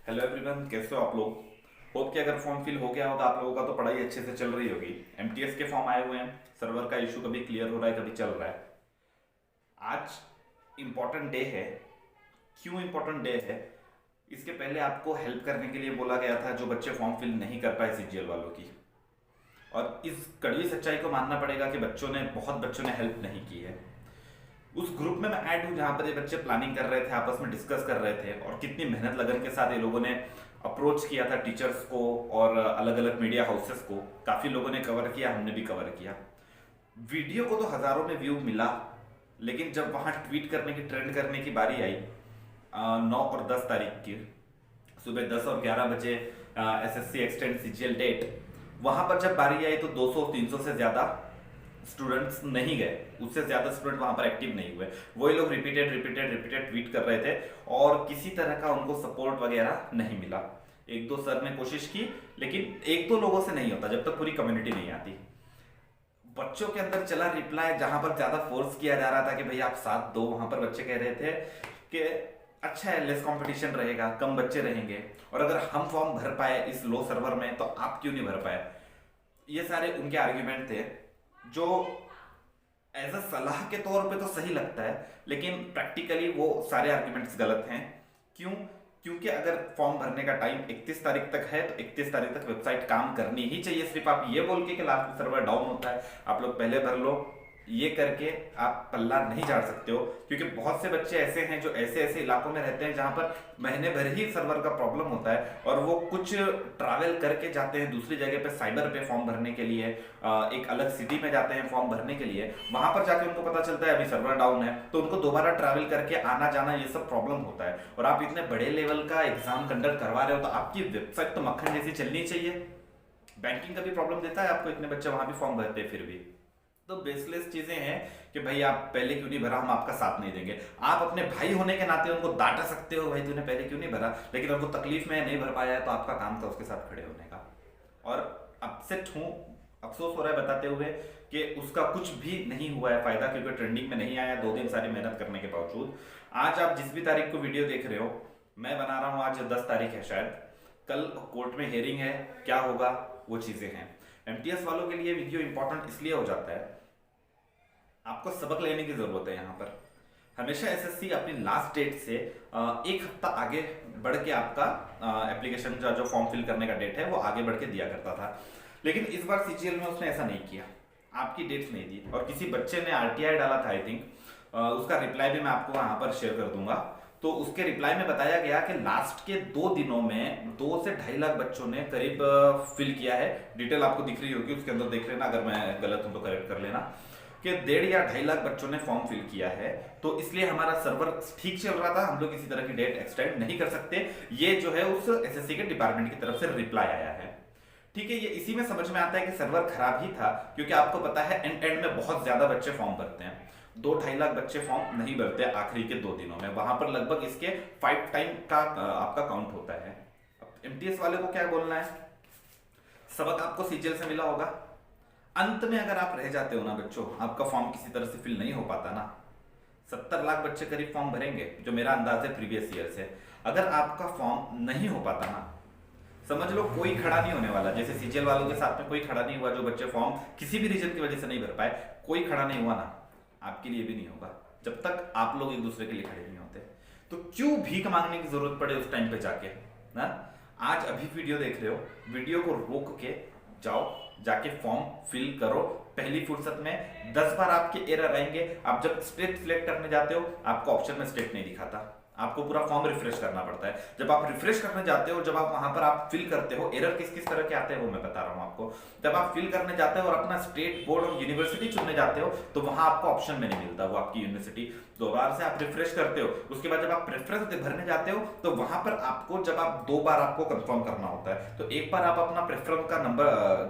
Hello everyone, कैसे हो आप लोग। होप कि अगर फॉर्म फिल हो गया होगा आप लोगों का तो पढ़ाई अच्छे से चल रही होगी। एमटीएस के फॉर्म आए हुए हैं। सर्वर का इशू कभी क्लियर हो रहा है, कभी चल रहा है। आज इम्पॉर्टेंट डे है। क्यों इम्पोर्टेंट डे है? इसके पहले आपको हेल्प करने के लिए बोला गया था जो बच्चे फॉर्म फिल नहीं कर पाए सीजीएल वालों की। और इस कड़वी सच्चाई को मानना पड़ेगा कि बहुत बच्चों ने हेल्प नहीं की है। उस ग्रुप में मैं ऐड हूँ जहाँ पर ये बच्चे प्लानिंग कर रहे थे, आपस में डिस्कस कर रहे थे, और कितनी मेहनत लगन के साथ ये लोगों ने अप्रोच किया था टीचर्स को और अलग अलग मीडिया हाउसेस को। काफ़ी लोगों ने कवर किया, हमने भी कवर किया। वीडियो को तो हज़ारों में व्यू मिला, लेकिन जब वहाँ ट्वीट करने की, ट्रेंड करने की बारी आई 9 और 10 तारीख की सुबह 10 और 11 बजे, एसएससी एक्सटेंड सीजीएल डेट, वहाँ पर जब बारी आई तो 200-300 से ज़्यादा स्टूडेंट्स नहीं गए। उससे ज़्यादा स्टूडेंट वहाँ पर एक्टिव नहीं हुए। वही लोग रिपीटेड रिपीटेड रिपीटेड ट्वीट कर रहे थे और किसी तरह का उनको सपोर्ट वगैरह नहीं मिला। एक दो सर ने कोशिश की, लेकिन एक दो लोगों से नहीं होता जब तक पूरी कम्युनिटी नहीं आती। बच्चों के अंदर चला रिप्लाई, जहां पर ज्यादा फोर्स किया जा रहा था कि भाई आप साथ दो, वहां पर बच्चे कह रहे थे कि अच्छा है, लेस कंपटीशन रहेगा, कम बच्चे रहेंगे, और अगर हम फॉर्म भर पाए इस लो सर्वर में तो आप क्यों नहीं भर पाए। ये सारे उनके आर्ग्यूमेंट थे जो एज अ सलाह के तौर पे तो सही लगता है, लेकिन प्रैक्टिकली वो सारे आर्ग्यूमेंट्स गलत हैं। क्यों? क्योंकि अगर फॉर्म भरने का टाइम 31 तारीख तक है तो 31 तारीख तक वेबसाइट काम करनी ही चाहिए। सिर्फ आप ये बोल के कि लास्ट में सर्वर डाउन होता है, आप लोग पहले भर लो, ये करके आप पल्ला नहीं झाड़ सकते हो। क्योंकि बहुत से बच्चे ऐसे हैं जो ऐसे ऐसे इलाकों में रहते हैं जहां पर महीने भर ही सर्वर का प्रॉब्लम होता है, और वो कुछ ट्रैवल करके जाते हैं दूसरी जगह पे साइबर पे फॉर्म भरने के लिए, एक अलग सिटी में जाते हैं फॉर्म भरने के लिए। वहां पर जाके उनको पता चलता है अभी सर्वर डाउन है, तो उनको दोबारा ट्रैवल करके आना जाना ये सब प्रॉब्लम होता है। और आप इतने बड़े लेवल का एग्जाम कंडक्ट करवा रहे हो तो आपकी वेबसाइट तो मक्खन जैसी चलनी चाहिए। बैंकिंग का भी प्रॉब्लम देता है आपको, इतने बच्चे वहां भी फॉर्म भरते हैं फिर भी। तो बेसलेस चीजें हैं कि भाई आप पहले क्यों नहीं भरा, हम आपका साथ नहीं देंगे। आप अपने भाई होने के नाते उनको डांटा सकते हो, भाई तूने पहले क्यों नहीं भरा, लेकिन अब वो तकलीफ में नहीं भर पाया है तो आपका काम था उसके साथ खड़े होने का। और अपसेट हूँ, अफसोस हो रहा है बताते हुए कि उसका कुछ भी नहीं हुआ है फायदा, क्योंकि ट्रेंडिंग में नहीं आया 2 दिन सारी मेहनत करने के बावजूद। आज आप जिस भी तारीख को वीडियो देख रहे हो, मैं बना रहा हूँ आज 10 तारीख है शायद, कल कोर्ट में हियरिंग है, क्या होगा वो चीजें हैं। एमटीएस वालों के लिए वीडियो इंपॉर्टेंट इसलिए हो जाता है, आपको सबक लेने की जरूरत है। यहाँ पर हमेशा एसएससी अपनी लास्ट डेट से एक हफ्ता आगे बढ़ के आपका एप्लीकेशन का जो फॉर्म फिल करने का डेट है वो आगे बढ़ के दिया करता था। लेकिन इस बार सीजीएल में उसने ऐसा नहीं किया, आपकी डेट्स नहीं दी। और किसी बच्चे ने आरटीआई डाला था आई थिंक, उसका रिप्लाई भी मैं आपको वहां पर शेयर कर दूंगा। तो उसके रिप्लाई में बताया गया कि लास्ट के 2 दिनों में 2 से 2.5 लाख बच्चों ने करीब फिल किया है। डिटेल आपको दिख रही होगी, उसके अंदर देख लेना, अगर मैं गलत हूं तो करेक्ट कर लेना, कि 1.5 या 2.5 लाख बच्चों ने फॉर्म फिल किया है। तो इसलिए हमारा सर्वर ठीक चल रहा था, हम लोग किसी तरह की डेट एक्सटेंड नहीं कर सकते। ये जो है उस एसएससी के डिपार्टमेंट की तरफ से रिप्लाई आया है। ठीक है, ये इसी में समझ में आता है कि सर्वर खराब ही था, क्योंकि आपको पता है एंड में बहुत ज्यादा बच्चे फॉर्म भरते हैं। 2-2.5 लाख बच्चे फॉर्म नहीं भरते आखिरी के 2 दिनों में, वहां पर लगभग इसके 5 टाइम का आपका काउंट होता है। एमटीएस वाले को क्या बोलना है, सबक आपको सीजीएल से मिला होगा। अंत में अगर आप रह जाते हो ना बच्चों, आपका फॉर्म किसी तरह से फिल नहीं हो पाता ना, 70 लाख बच्चे करीब फॉर्म भरेंगे, जो मेरा अंदाज है प्रीवियस ईयर से। अगर आपका फॉर्म नहीं हो पाता ना, समझ लो कोई खड़ा नहीं होने वाला। जैसे सीजीएल वालों के साथ में कोई खड़ा नहीं हुआ, जो बच्चे फॉर्म किसी भी रीजन की वजह से नहीं भर पाए, कोई खड़ा नहीं हुआ ना, आपके लिए भी नहीं होगा जब तक आप लोग एक दूसरे के लिए खड़े नहीं होते। तो क्यों भीख मांगने की जरूरत पड़े उस टाइम पे जाके ना। आज अभी वीडियो देख रहे हो, वीडियो को रोक के जाओ, जाके फॉर्म फिल करो पहली फुर्सत में। 10 बार आपके एरर आएंगे। आप जब स्टेट सिलेक्ट करने जाते हो, आपको ऑप्शन में स्टेट नहीं दिखाता, आपको पूरा फॉर्म रिफ्रेश करना पड़ता है। जब आप रिफ्रेश करने जाते हो, जब आप वहां पर आप फिल करते हो, एरर किस किस तरह के आते हैं वो मैं बता रहा हूं आपको। जब आप फिल करने जाते हो और अपना स्टेट, बोर्ड और यूनिवर्सिटी चुनने जाते हो, तो वहां आपको ऑप्शन में नहीं मिलता वो आपकी यूनिवर्सिटी। 2 बार से आप रिफ्रेश करते हो, उसके बाद जब आप प्रेफरेंस भरने जाते हो तो वहां पर आपको, जब आप 2 बार आपको कंफर्म करना होता है, तो एक बार आप अपना प्रेफरेंस का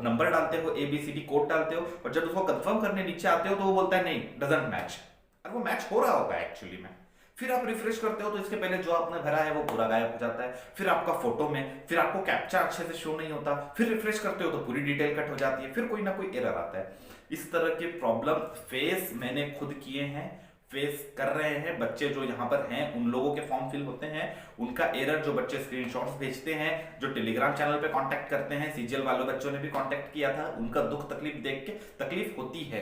नंबर डालते हो, ABCD कोड डालते हो, और जब उसको कंफर्म करने नीचे आते हो तो वो बोलता है नहीं, डजंट मैच। और वो मैच हो रहा होगा एक्चुअली में। फिर आप रिफ्रेश करते हो तो इसके पहले जो आपने भरा है वो पूरा गायब हो जाता है। फिर आपका फोटो में, फिर आपको कैप्चा अच्छे से शो नहीं होता। फिर रिफ्रेश करते हो तो पूरी डिटेल कट हो जाती है, फिर कोई ना कोई एरर आता है। इस तरह के प्रॉब्लम फेस मैंने खुद किए हैं। फेस कर रहे हैं। बच्चे जो यहाँ पर हैं उन लोगों के फॉर्म फिल होते हैं, उनका एरर, जो बच्चे स्क्रीनशॉट्स भेजते हैं, जो टेलीग्राम चैनल पे कांटेक्ट करते हैं, सीजीएल वालों बच्चों ने भी कांटेक्ट किया था, उनका दुख तकलीफ देख के तकलीफ होती है,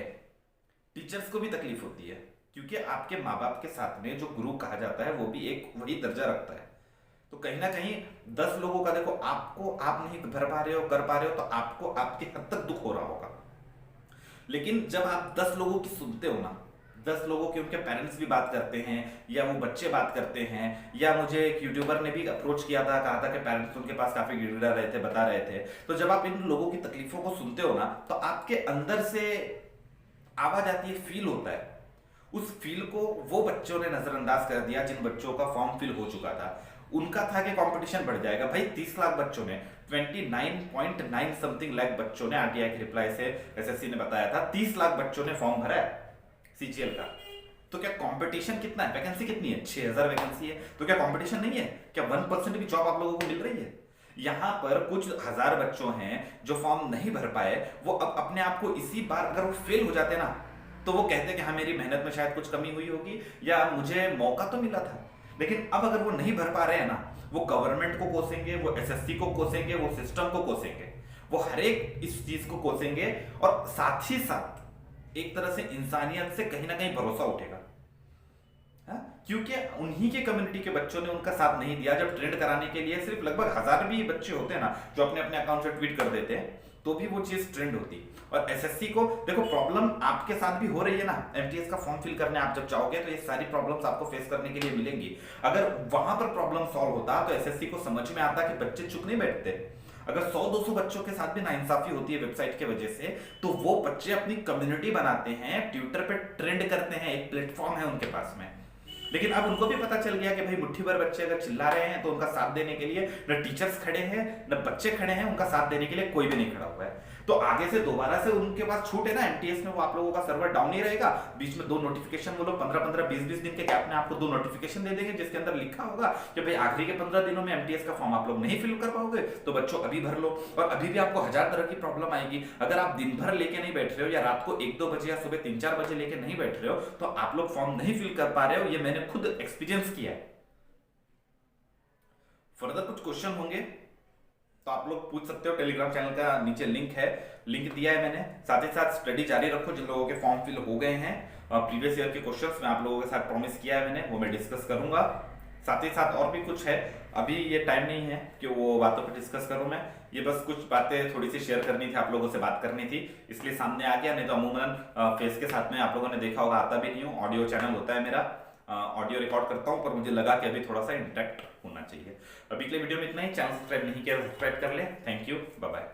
टीचर्स को भी तकलीफ होती है, क्योंकि आपके माँ बाप के साथ में जो गुरु कहा जाता है वो भी एक वही दर्जा रखता है। तो कहीं ना कहीं 10 लोगों का देखो, आपको आप नहीं भर पा रहे हो, कर पा रहे हो, तो आपको आपके हद तक दुख हो रहा होगा। लेकिन जब आप 10 लोगों की सुनते हो ना, 10 लोगों के उनके पेरेंट्स भी बात करते हैं, या वो बच्चे बात करते हैं, या मुझे एक यूट्यूबर ने भी अप्रोच किया था, कहा था कि पेरेंट्स उनके पास काफी गिड़गिड़ा रहे थे, बता रहे थे। तो जब आप इन लोगों की तकलीफों को सुनते हो ना, तो आपके अंदर से आवाज आती है, फील होता है। उस फील को वो बच्चों ने नजरअंदाज कर दिया जिन बच्चों का फॉर्म फिल हो चुका था। उनका था कि कंपटीशन बढ़ जाएगा। भाई 30 लाख बच्चों ने, 29.9 समथिंग लाख बच्चों ने, आरटीआई के रिप्लाई से एसएससी ने बताया था 30 लाख बच्चों ने फॉर्म भरा है सीजीएल का। तो क्या कंपटीशन कितना है? वैकेंसी कितनी है? 6000 वैकेंसी है। तो क्या कंपटीशन नहीं है? क्या 1% भी जॉब आप लोगों को मिल रही है? यहां पर कुछ हजार बच्चों हैं जो फॉर्म नहीं भर पाए, वो अब अपने आप को इसी बार अगर वो फेल हो जाते ना, तो वो कहते कि हाँ मेरी मेहनत में शायद कुछ कमी हुई होगी, या मुझे मौका तो मिला था। लेकिन अब अगर वो नहीं भर पा रहे हैं ना, वो गवर्नमेंट को कोसेंगे, वो एसएससी को कोसेंगे, वो सिस्टम को कोसेंगे, वो हर एक इस चीज को कोसेंगे, और साथ ही साथ एक तरह से इंसानियत से कहीं ना कहीं भरोसा उठेगा। क्योंकि उन्हीं के कम्युनिटी के बच्चों ने उनका साथ नहीं दिया। जब ट्रेंड कराने के लिए सिर्फ लगभग 1000 भी बच्चे होते हैं ना जो अपने अपने अकाउंट से ट्वीट कर देते हैं, तो भी वो चीज ट्रेंड होती। और एसएससी को देखो, प्रॉब्लम आपके साथ भी हो रही है ना, एमटीएस का फॉर्म फिल करने आप जब जाओगे तो ये सारी प्रॉब्लम्स आपको फेस करने के लिए मिलेंगी। अगर वहां पर प्रॉब्लम सॉल्व होता तो एसएससी को समझ में आता कि बच्चे चुप नहीं बैठते। अगर 100-200 बच्चों के साथ भी नाइंसाफी होती है वेबसाइट के वजह से, तो वो बच्चे अपनी कम्युनिटी बनाते हैं, ट्विटर पे ट्रेंड करते हैं, एक प्लेटफॉर्म है उनके पास में। लेकिन अब उनको भी पता चल गया कि भाई मुट्ठी भर बच्चे अगर चिल्ला रहे हैं तो उनका साथ देने के लिए न टीचर्स खड़े हैं, न बच्चे खड़े हैं, उनका साथ देने के लिए कोई भी नहीं खड़ा हुआ है। तो आगे से दोबारा से उनके पास छूट है ना एमटीएस में, वो आप लोगों का सर्वर डाउन ही रहेगा। बीच में 2 नोटिफिकेशन, वो लोग 15-15, 20-20 दिन के गैप में आपको 2 नोटिफिकेशन दे देंगे, जिसके अंदर लिखा होगा कि भाई आखिरी के 15 दिनों में एमटीएस का फॉर्म आप लोग नहीं फिल कर पाओगे, तो बच्चों अभी भर लो। और अभी भी आपको 1000 तरह की प्रॉब्लम आएगी। अगर आप दिन भर लेके नहीं बैठ रहे हो, या रात को 1-2 बजे या सुबह 3-4 बजे लेके नहीं बैठ रहे हो, तो आप लोग फॉर्म नहीं फिल कर पा रहे हो। ये मैंने खुद एक्सपीरियंस किया है। फर्दर कुछ क्वेश्चन होंगे तो आप लोग पूछ सकते हो, टेलीग्राम चैनल का नीचे लिंक है, लिंक दिया है मैंने। साथ ही साथ स्टडी जारी रखो, जिन लोगों के फॉर्म फिल हो गए हैं। प्रीवियस ईयर के क्वेश्चंस मैं आप लोगों के साथ प्रॉमिस किया है मैंने, वो मैं डिस्कस करूंगा। साथ ही साथ और भी कुछ है, अभी ये टाइम नहीं है कि वो बातों पर डिस्कस करूं मैं। ये बस कुछ बातें थोड़ी सी शेयर करनी थी, आप लोगों से बात करनी थी, इसलिए सामने आ गया। नहीं तो अमूमन फेस के साथ में आप लोगों ने देखा होगा, आता भी नहीं हूँ। ऑडियो चैनल होता है मेरा, ऑडियो रिकॉर्ड करता हूं, पर मुझे लगा कि अभी थोड़ा सा इंटरेक्ट होना चाहिए। अभी के लिए वीडियो में इतना ही। चैनल सब्सक्राइब नहीं किया, सब्सक्राइब कर ले। Thank you, bye bye.